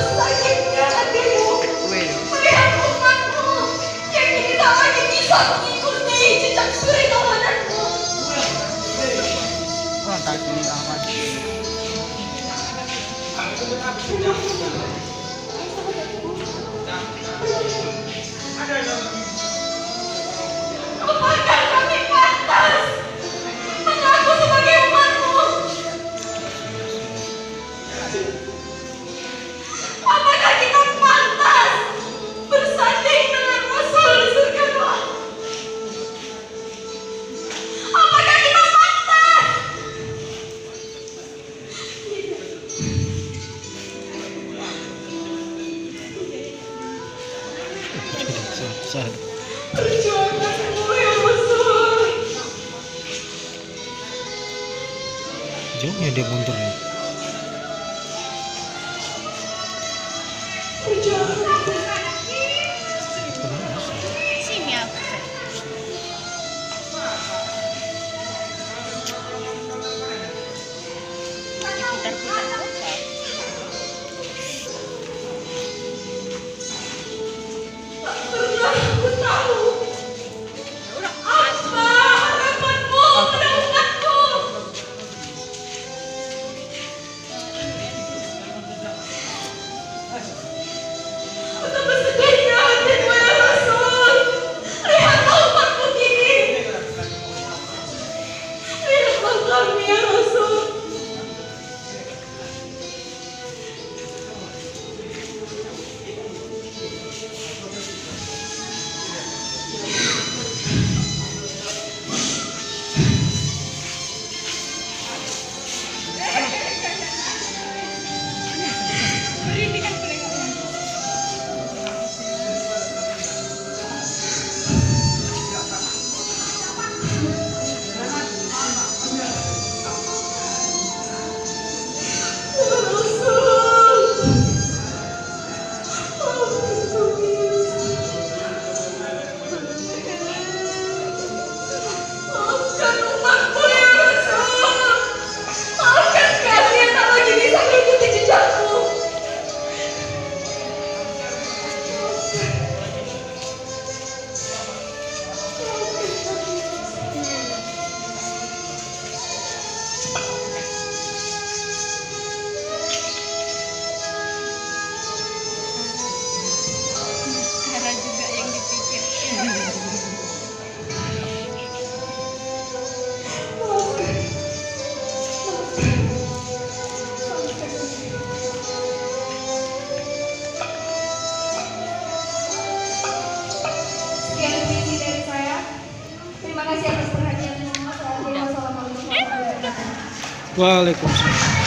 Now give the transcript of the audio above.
sakitnya hatimu melihat umatmu yang tidak lagi bisa mengikuti jejak suri tawananmu. Apakah kami pantas mengaku sebagai umatmu? Apakah kita pantas bersanding dengan Rasul di surga doa? Apakah kita pantas? Perjuanganmu ya Rasul. Jauhnya dia mundur ya. Perjuanganmu. Sini aku. Putar-putar kota. Tak pernah aku tahu apa harapanmu pada umatku. Betapa sedihnya hatimu ya Rasul. Lihatlah umatku kini. Lihatlah kami ya Rasul. Maafkan umatku ya Rasul. Maafkan kami yang tak lagi bisa mengikuti jejakmu. Cara juga yang dipikirkan. Sekian visi dari saya. Terima kasih atas perhatianmu. Assalamualaikum warahmatullahi wabarakatuh. Waalaikumsalam.